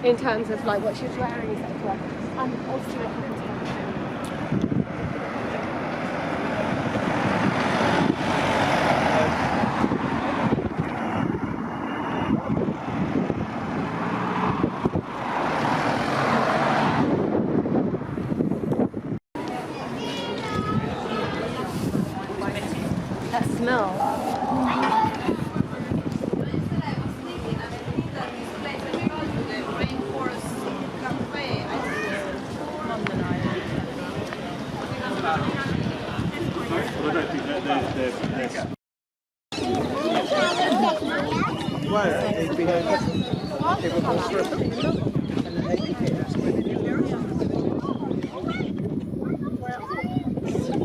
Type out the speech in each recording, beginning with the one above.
in terms of like what she was wearing, etc. And also that smell.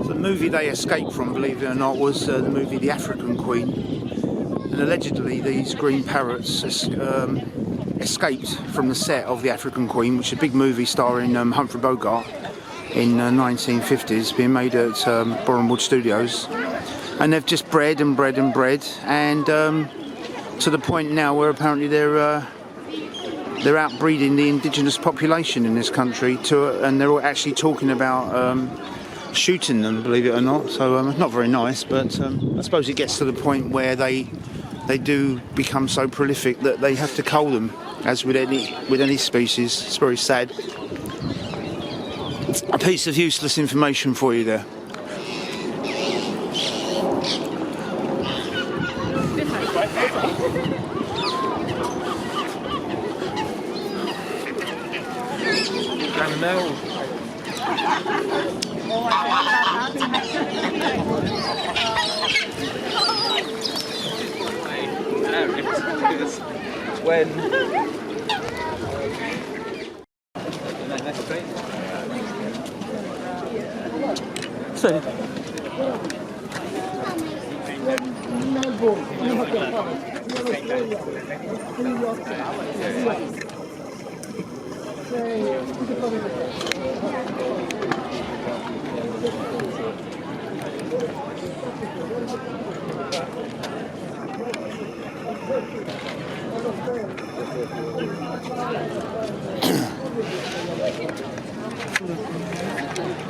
The movie they escaped from, believe it or not, was the movie The African Queen, and allegedly these green parrots escaped from the set of The African Queen, which is a big movie starring Humphrey Bogart in 1950s, being made at Borehamwood Studios, and they've just bred and bred and bred, and to the point now where apparently they're outbreeding the indigenous population in this country, and they're actually talking about shooting them, believe it or not. So not very nice, but I suppose it gets to the point where they do become so prolific that they have to cull them, as with any species. It's very sad. A piece of useless information for you there. When so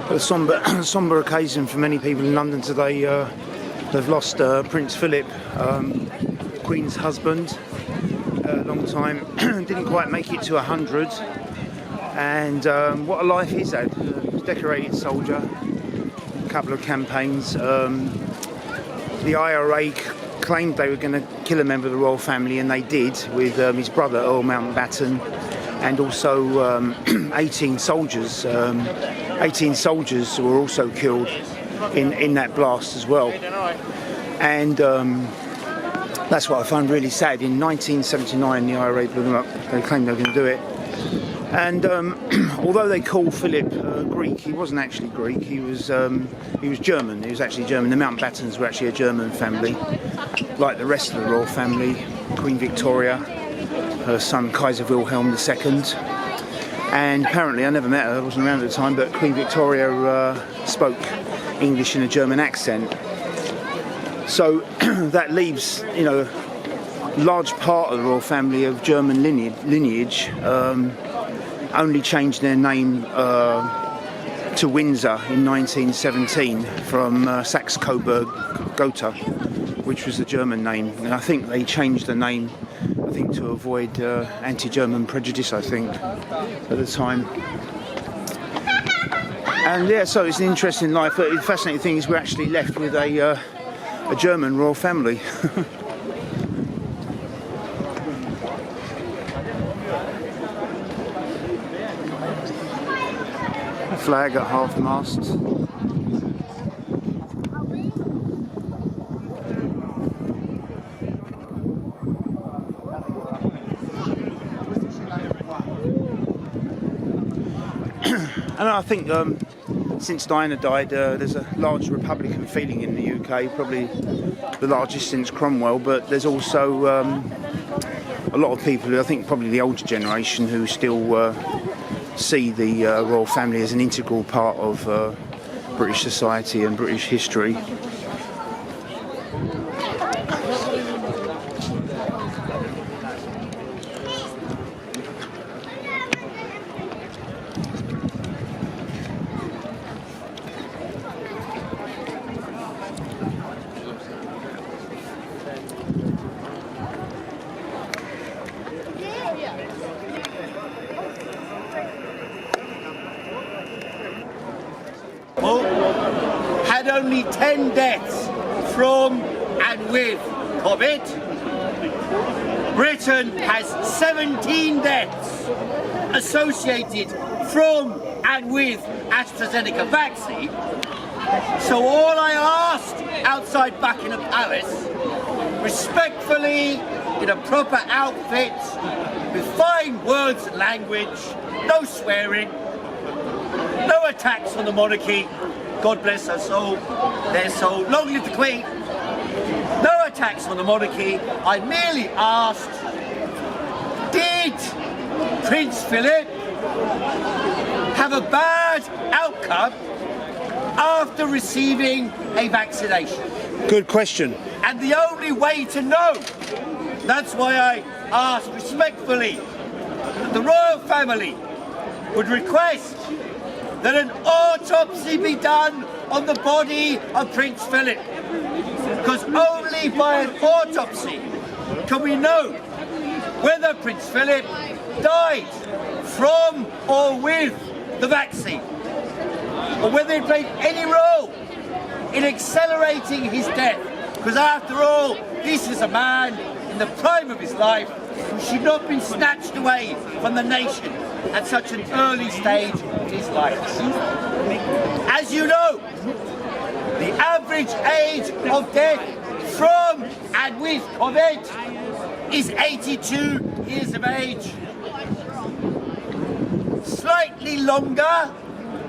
A sombre occasion for many people in London today. They've lost Prince Philip, Queen's husband, a long time. Didn't quite make it to 100, and what a life he's had. Decorated soldier, a couple of campaigns. The IRA claimed they were going to kill a member of the royal family, and they did, with his brother Earl Mountbatten, and also 18 soldiers. 18 soldiers were also killed in that blast as well. And that's what I find really sad. In 1979, the IRA blew them up. They claimed they were going to do it. And although they call Philip Greek, he wasn't actually Greek. He was German. He was actually German. The Mountbattens were actually a German family, like the rest of the royal family. Queen Victoria, her son Kaiser Wilhelm II. And apparently, I never met her, I wasn't around at the time, but Queen Victoria spoke English in a German accent. So that leaves, a large part of the royal family of German lineage only changed their name to Windsor in 1917 from Saxe-Coburg-Gotha, which was the German name. And I think they changed the name, to avoid anti-German prejudice, at the time. And yeah, so it's an interesting life. But the fascinating thing is we're actually left with a German royal family. Flag at half-mast. And I think since Diana died, there's a large Republican feeling in the UK, probably the largest since Cromwell, but there's also a lot of people who I think probably the older generation who still see the royal family as an integral part of British society and British history. only 10 deaths from and with COVID, Britain has 17 deaths associated from and with AstraZeneca vaccine. So all I asked outside Buckingham Palace, respectfully, in a proper outfit, with fine words and language, no swearing, no attacks on the monarchy, God bless her soul, their soul, long live the Queen, no attacks on the monarchy. I merely asked, did Prince Philip have a bad outcome after receiving a vaccination? Good question. And the only way to know, that's why I asked respectfully that the royal family would request that an autopsy be done on the body of Prince Philip. Because only by an autopsy can we know whether Prince Philip died from or with the vaccine, or whether it played any role in accelerating his death. Because after all, this is a man in the prime of his life who should not have been snatched away from the nation at such an early stage in his life. As you know, the average age of death from and with COVID is 82 years of age. Slightly longer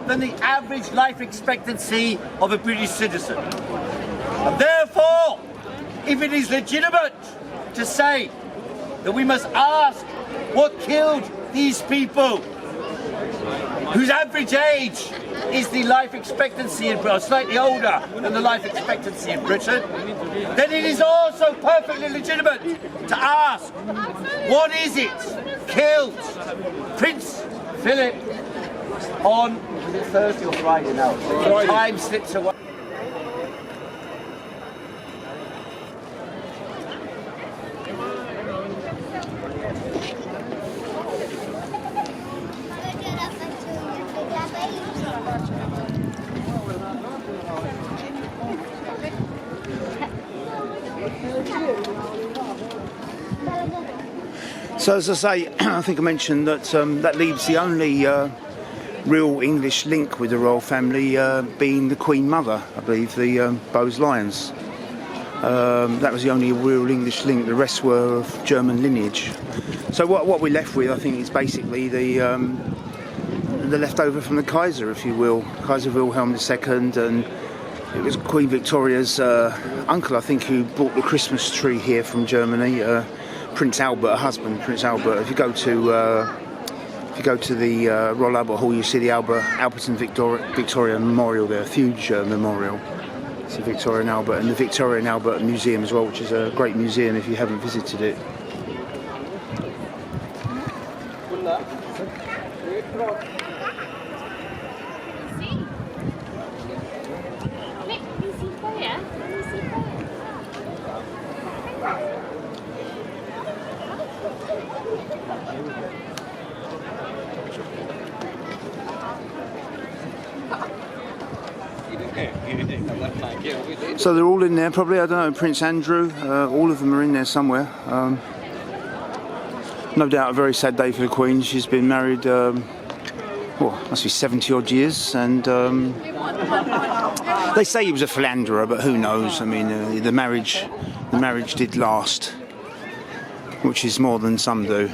than the average life expectancy of a British citizen. And therefore, if it is legitimate to say that we must ask what killed these people, whose average age is the life expectancy in Britain, slightly older than the life expectancy in Britain, then it is also perfectly legitimate to ask, what is it killed Prince Philip on, is it Thursday or Friday now? Friday. Time slips away. So as I say, I think I mentioned that that leaves the only real English link with the royal family being the Queen Mother, I believe, the Bowes Lyons. That was the only real English link. The rest were of German lineage. So what we're left with, I think, is basically the leftover from the Kaiser, if you will, Kaiser Wilhelm II, and it was Queen Victoria's uncle, I think, who brought the Christmas tree here from Germany. Prince Albert, her husband, Prince Albert. If you go to the Royal Albert Hall, you see the Albert and Victoria Memorial there, a huge memorial. It's the Victoria and Albert, and the Victoria and Albert Museum as well, which is a great museum if you haven't visited it. So they're all in there probably, I don't know, Prince Andrew, all of them are in there somewhere. No doubt a very sad day for the Queen. She's been married, must be 70 odd years, and they say he was a philanderer, but who knows. I mean, the marriage did last, which is more than some do.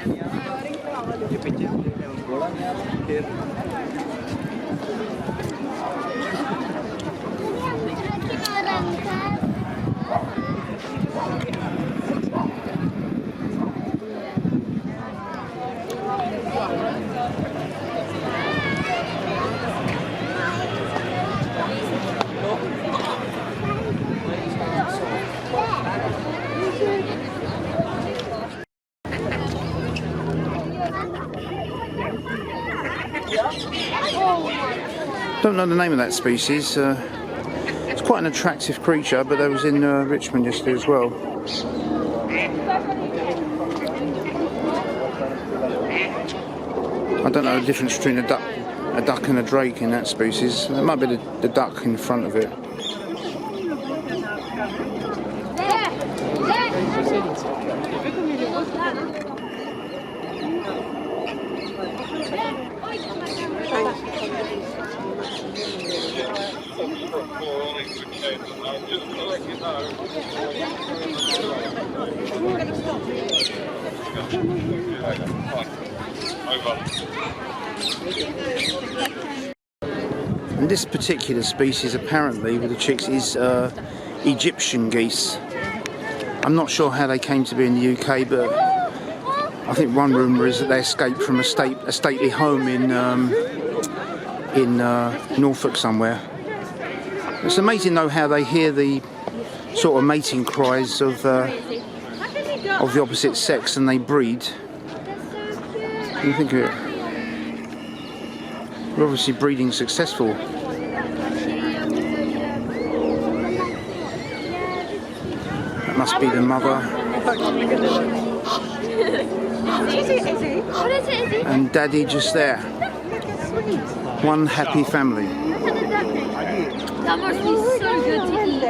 Don't know the name of that species. It's quite an attractive creature, but that was in Richmond yesterday as well. I don't know the difference between a duck and a drake in that species. There might be the duck in front of it. And this particular species, apparently, with the chicks, is Egyptian geese. I'm not sure how they came to be in the UK, but I think one rumour is that they escaped from a stately home in Norfolk somewhere. It's amazing though how they hear the sort of mating cries of the opposite sex and they breed. What do you think of it? We're obviously breeding successful. That must be the mother. And daddy just there. One happy family. That must be so good to eat.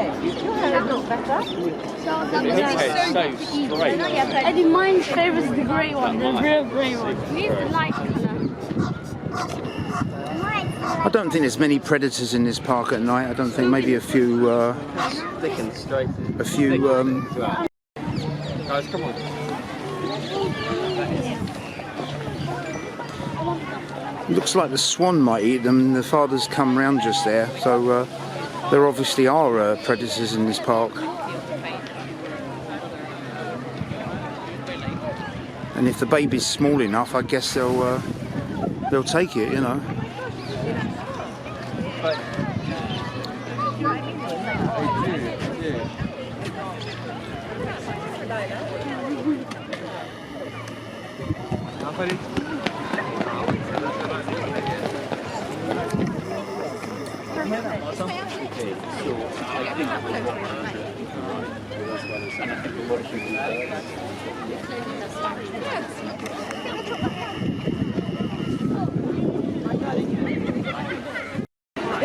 Eddie, mine's favourite is the grey one, the real grey one. He's the light colour. I don't think there's many predators in this park at night. I don't think, maybe a few. Guys, come on. Looks like the swan might eat them. The father's come round just there, so there obviously are predators in this park. And if the baby's small enough, I guess they'll take it, you know.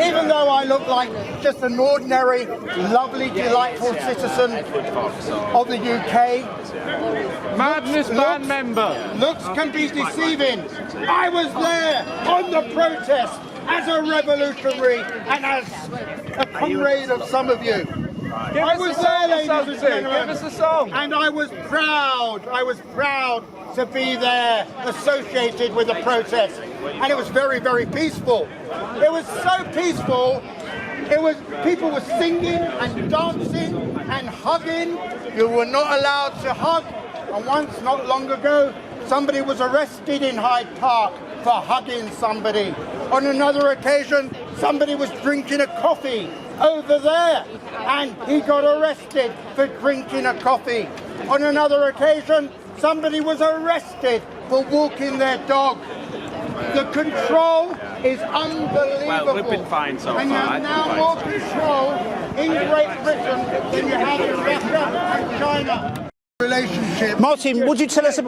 Even though I look like just an ordinary, lovely, delightful citizen of the UK, Madness Band member. looks can be deceiving. I was there on the protest as a revolutionary and as a comrade of some of you. I was there, ladies and gentlemen. Give us a song. And I was proud to be there associated with the protest. And it was very, very peaceful. It was so peaceful. People were singing and dancing and hugging. You were not allowed to hug. And once, not long ago, somebody was arrested in Hyde Park for hugging somebody. On another occasion, somebody was drinking a coffee over there and he got arrested for drinking a coffee. On another occasion, somebody was arrested for walking their dog. The control is unbelievable. Well, we've been fine so far. And you have now more control in Great Britain than you have in Russia and China. Relationship. Martin, would you tell us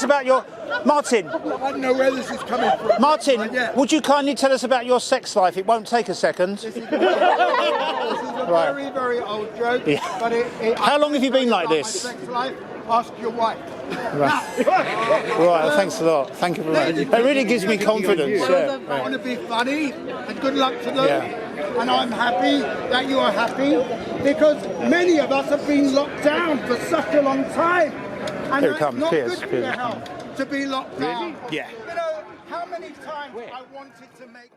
about your Martin? I don't know where this is coming from. Martin, would you kindly tell us about your sex life? It won't take a second. This is a very, very old joke. Yeah. But How long have you been like my this? sex life? Ask your wife. Right. Right, thanks a lot. Thank you very much. It really gives me confidence. I want to be funny, and good luck to them. Yeah. And I'm happy that you are happy, because many of us have been locked down for such a long time. And Here it it's comes. not Cheers. good for your health to be locked down. Yeah. You know, how many times I wanted to make